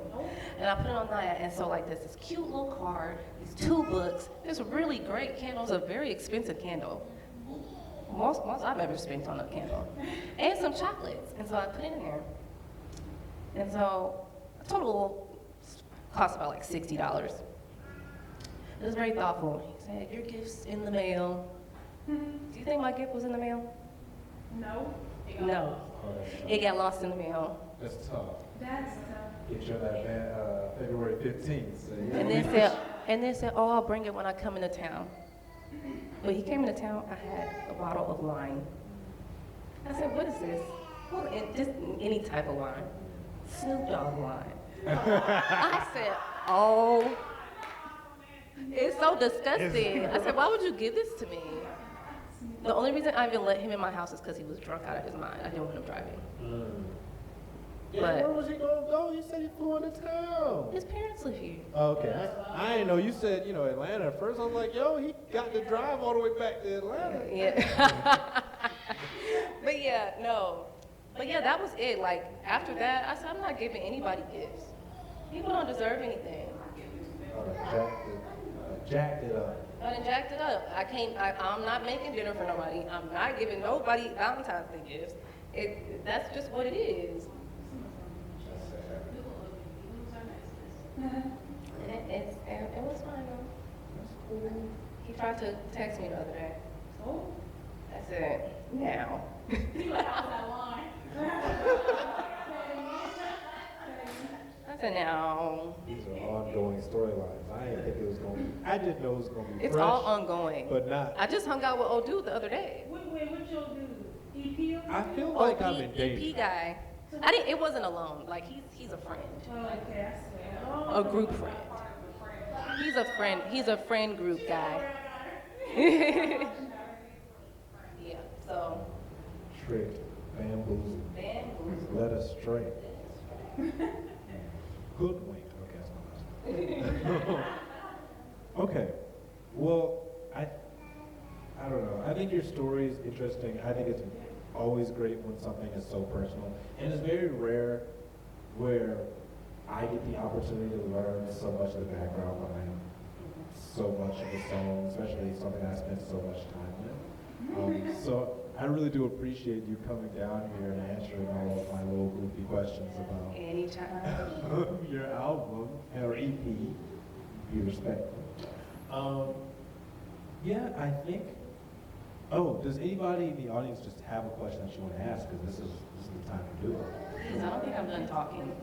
And I put it on that, and so there's this cute little card, these 2 books, this really great candles, a very expensive candle. Most I've ever spent on a candle. And some chocolates. And so I put it in there. And so total cost about $60. It was very thoughtful. He said, your gift's in the mail. Do you think my gift was in the mail? No. No. Oh, that's tough. It got lost in the mail. That's tough. That's tough. Get you on that February 15th. So, yeah. And then said, oh, I'll bring it when I come into town. But he came into town, I had a bottle of wine. I said, what is this? Well, just any type of wine. Snoop Dogg wine. I said, oh, it's so disgusting. I said, why would you give this to me? The only reason I even let him in my house is because he was drunk out of his mind. I didn't want him driving. Yeah, But- where was he gonna go? You said he flew into town. His parents live here. Okay, I didn't know. You said, Atlanta at first. I was like, yo, he got to drive all the way back to Atlanta. Yeah. But yeah, no. But yeah, that was it. Like, after that, I said, I'm not giving anybody gifts. People don't deserve anything. Jacked it up. I done jacked it up. I'm not making dinner for nobody. I'm not giving nobody Valentine's Day gifts. That's just what it is. It was fine though. He tried to text me the other day. Oh, I said, now. I said, now. These are ongoing storylines. I didn't think it was going to I didn't know it was going to be It's fresh, all ongoing. but not. I just hung out with old dude the other day. wait, what y'all do? EP over I there? feel like I'm in EP danger. guy. It wasn't alone. Like, he's a friend. Oh, okay, I see. A group friend. He's a friend group guy. Yeah, so. Tricked, bamboozled, Bamboozled. led astray. Hoodwinked. Okay, that's my last. Okay, well, I don't know. I think your story is interesting. I think it's always great when something is so personal, and it's very rare where I get the opportunity to learn so much of the background behind so much of the song, especially something I spent so much time with. So I really do appreciate you coming down here and answering all of my little goofy questions about Anytime. your album or EP. Be respectful. Yeah, I think. Oh, does anybody in the audience just have a question that you want to ask? Because this is the time to do it. Please, I don't think I'm done talking. You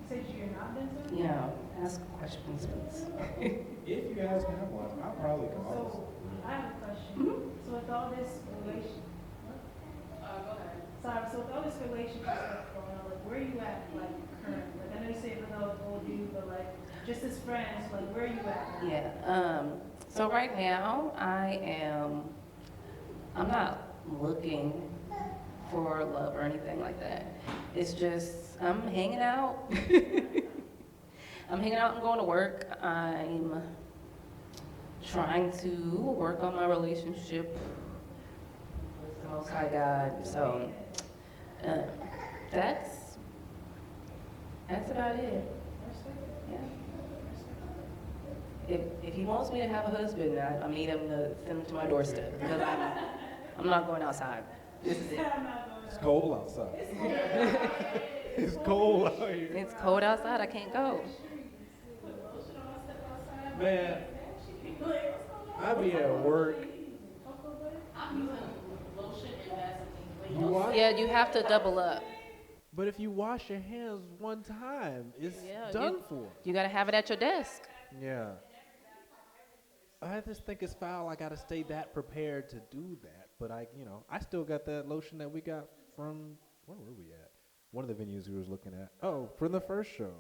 said you're not done sir? Yeah, ask questions, please. If you guys have one, I'll probably come up with So, something. I have a question. So with all this relation, Go ahead. sorry, so with all this relationship stuff going on, like where are you at, like currently? Like I know you say with all old you, but like just as friends, like where are you at now? Yeah. So right now, I'm not looking for love or anything like that. It's just, I'm hanging out. I'm hanging out and going to work. I'm trying to work on my relationship with the Most High God. So that's about it. Yeah. If he wants me to have a husband, I need him to send him to my doorstep because I'm not going outside. This is it. It's cold outside. It's cold out here. It's cold outside. I can't go. Man, I be at work. I'm using lotion and Vaseline. You wash? Yeah, you have to double up. But if you wash your hands one time, it's Yeah, done for. You gotta have it at your desk. Yeah. I just think it's foul. I gotta stay that prepared to do that. But I still got that lotion that we got from, where were we at? One of the venues we was looking at. Oh, from the first show.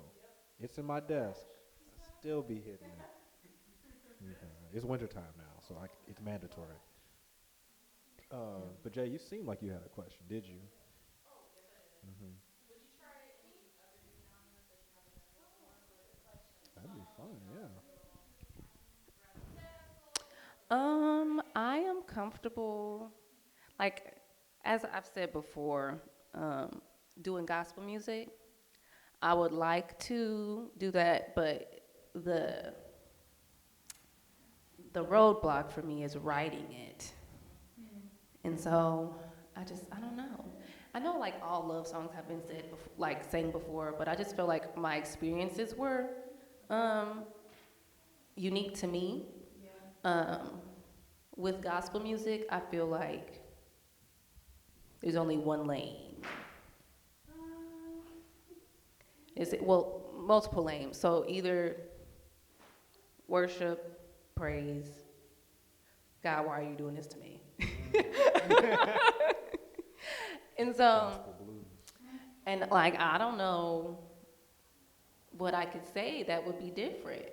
It's in my desk. I still be hitting it. It's wintertime now, so it's mandatory. But Jay, you seemed like you had a question, did you? Mm-hmm. That'd be fun, yeah. I am comfortable, like, as I've said before, doing gospel music. I would like to do that, but the roadblock for me is writing it. And so I don't know. I know like all love songs have been said, sang before, but I just feel like my experiences were unique to me. With gospel music, I feel like There's only one lane. Is it, well, multiple lanes. So either worship, praise. God, why are you doing this to me? And so, Gospel blues. and like, I don't know what I could say that would be different.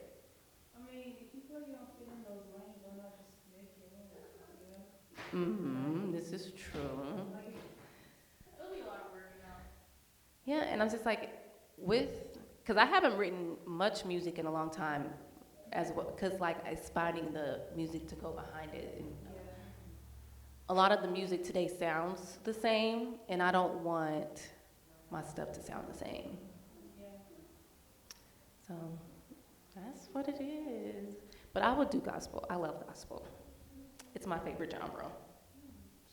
I mean, if you feel you don't fit in those lanes, why not just make your own, you know? This is true. Like, It'll be a lot of work, you know. Yeah, and I'm just like, because I haven't written much music in a long time as well, because like it's finding the music to go behind it. And a lot of the music today sounds the same, and I don't want my stuff to sound the same. So that's what it is. But I would do gospel. I love gospel. It's my favorite genre.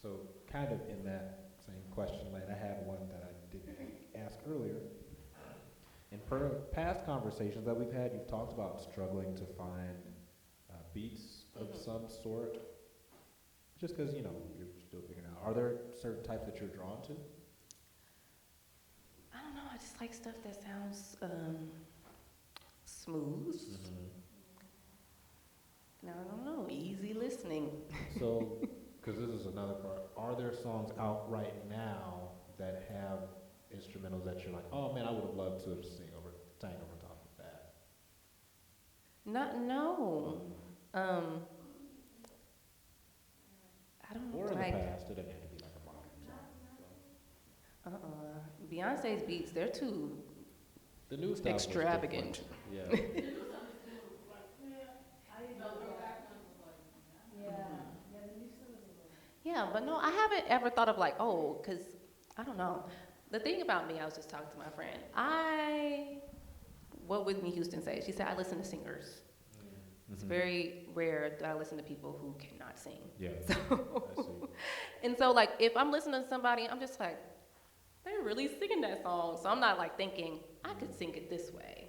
So kind of in that same question lane, I have one that I didn't ask earlier. In past conversations that we've had, you've talked about struggling to find beats of some sort. Just because, you know, you're still figuring out. Are there certain types that you're drawn to? I don't know. I just like stuff that sounds smooth. And I don't know, easy listening. So, because this is another part, are there songs out right now that have instrumentals that you're like, oh man, I would have loved to have sang over top of that? No. I don't know. Or in Like, the past, it didn't have to be like a modern song. Beyonce's beats, they're too The new stuff was extravagant. different. I didn't know that. Yeah, the new stuff is a little. Yeah, but no, I haven't ever thought of like, oh, because I don't know. The thing about me, I was just talking to my friend. What Whitney Houston say? She said, I listen to singers. It's very rare that I listen to people who cannot sing. Yeah, So, I see. and so like, if I'm listening to somebody, I'm just like, they're really singing that song. So I'm not like thinking, I could sing it this way.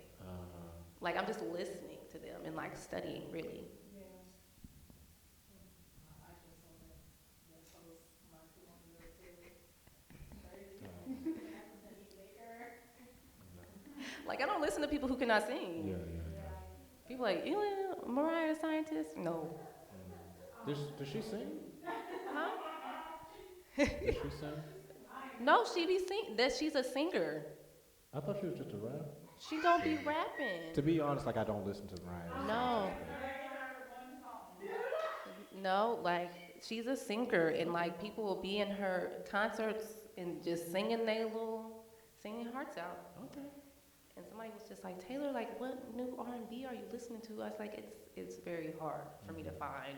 Like, I'm just listening to them and like studying, really. Like, I don't listen to people who cannot sing. Yeah. People like, you know, Mariah a scientist? No. Does she sing? Huh? Does she sing? No, she's a singer. I thought she was just a rap. She don't be rapping. To be honest, like I don't listen to Mariah. No. No, like, she's a singer, and like, people will be in her concerts and just singing hearts out. Okay. And somebody was just like, Taylor, like, what new R&B are you listening to? I was like, it's very hard for me to find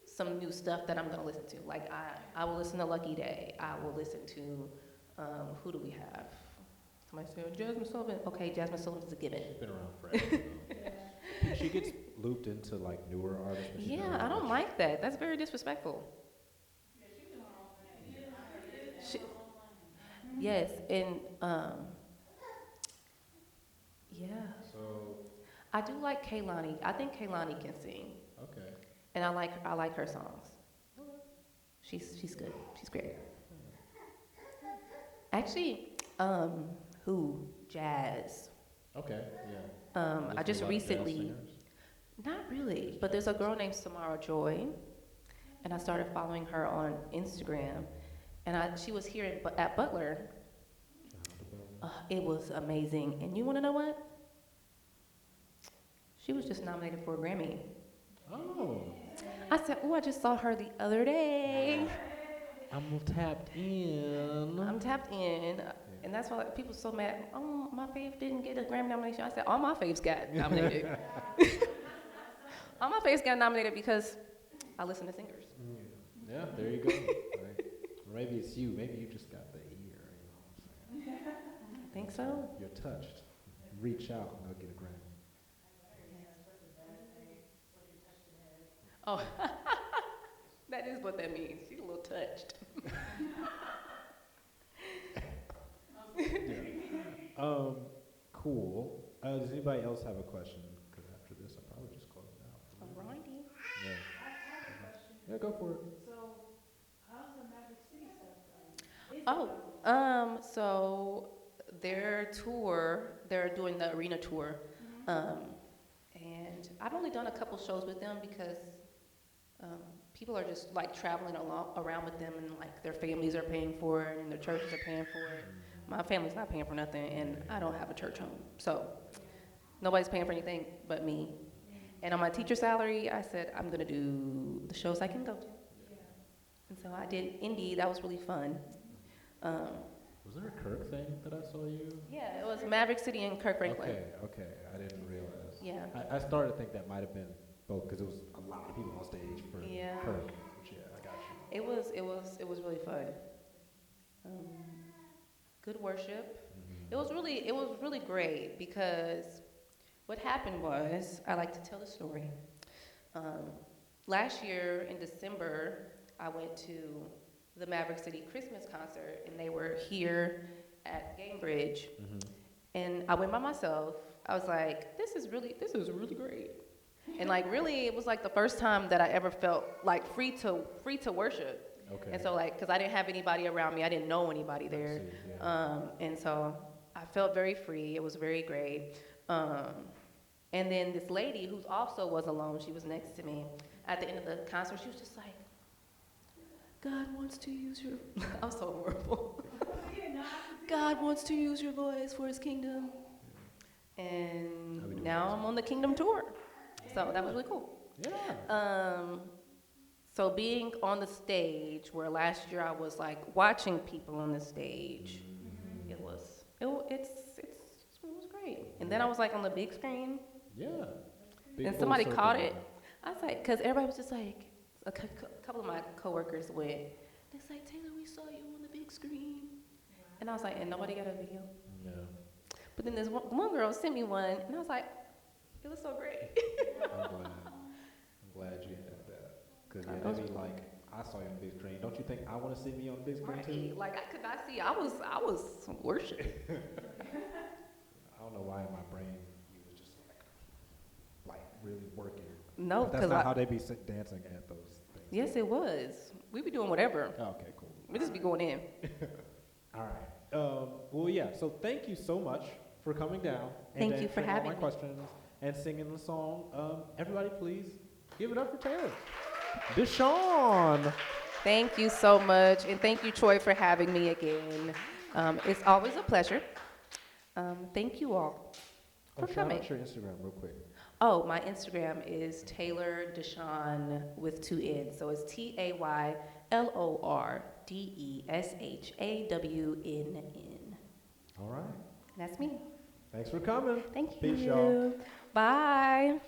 some new stuff that I'm gonna listen to. Like, I will listen to Lucky Day. I will listen to, who do we have? Somebody said, Jasmine Sullivan. Okay, Jasmine Sullivan's a given. She's been around forever. She gets looped into like newer artists. But she's Yeah, never I don't much- like that. That's very disrespectful. She, yes, and yeah. So, I do like Kaylani. I think Kaylani can sing, okay. and I like her songs. She's good. She's great. Actually, jazz. Okay, yeah. I just Listen to a lot of jazz recently, singers? not really, but there's a girl named Samara Joy, and I started following her on Instagram, and she was here at Butler. It was amazing, and you want to know what? She was just nominated for a Grammy. Oh. I said, oh, I just saw her the other day. I'm tapped in. I'm tapped in, and that's why people are so mad. Oh, my fave didn't get a Grammy nomination. I said, all my faves got nominated. All my faves got nominated because I listen to singers. Yeah, there you go. Right. Maybe it's you. Maybe you just got the ear. You know what I'm saying? I think so. You're touched. Reach out and they'll get a Grammy. Oh, that is what that means. She's a little touched. Cool. Does anybody else have a question? Because after this, I'll probably just close it out. Alrighty. Yeah. Yeah, go for it. So, how's the Magic City stuff going? Oh, so their tour, they're doing the arena tour. Um, and I've only done a couple shows with them because um, people are just like traveling around with them, and like their families are paying for it and their churches are paying for it. My family's not paying for nothing, and I don't have a church home. So nobody's paying for anything but me. And on my teacher salary, I said, I'm going to do the shows I can go to. And so I did Indy. That was really fun. Um, Was there a Kirk thing that I saw you? yeah, it was Maverick City and Kirk Franklin. Okay, I didn't realize. Yeah. I started to think that might have been both because it was a lot of people on stage for Yeah. Kirk. Which, yeah, I got you. It was really fun. Good worship. It was really great because what happened was, I like to tell the story. Last year in December, I went to the Maverick City Christmas concert, and they were here at Gamebridge. And I went by myself. I was like, this is really great. And like really, it was like the first time that I ever felt like free to worship. Okay. And so like, cause I didn't have anybody around me, I didn't know anybody there. See, yeah. And so I felt very free. It was very great. And then this lady who also was alone, she was next to me. At the end of the concert, she was just like, God wants to use your, I'm so horrible. God wants to use your voice for his kingdom. And now I'm on the kingdom tour. So that was really cool. Yeah. So being on the stage, where last year I was like watching people on the stage, it was great. And then I was like on the big screen, Yeah. and somebody caught it. I was like, because everybody was just like, a couple of my coworkers went. It's like, Taylor, we saw you on the big screen. And I was like, and nobody got a video. Yeah. But then this one girl sent me one, and I was like, it was so great. I'm glad you had that. Because yeah, they'd be like, I saw you on the big screen. Don't you think I want to see me on the big screen too? Right. Like I could not see. I was worshiping. I don't know why in my brain you was just like really working. No, But that's because not how they be dancing at those things. yes, it was. We be doing whatever. Oh, okay, cool. We just be going in. All right. Well, yeah. So thank you so much for coming down. Thank and you for answering all having my me. questions and singing the song. Everybody, please give it up for Taylor. Deshawnn. Thank you so much, and thank you, Troy, for having me again. It's always a pleasure. Thank you all for Shout coming. out your Instagram real quick. Oh, my Instagram is Taylor Deshawnn with 2 N's. So it's TaylorDeshawnn. All right. That's me. Thanks for coming. Thank you. Peace, y'all. Bye.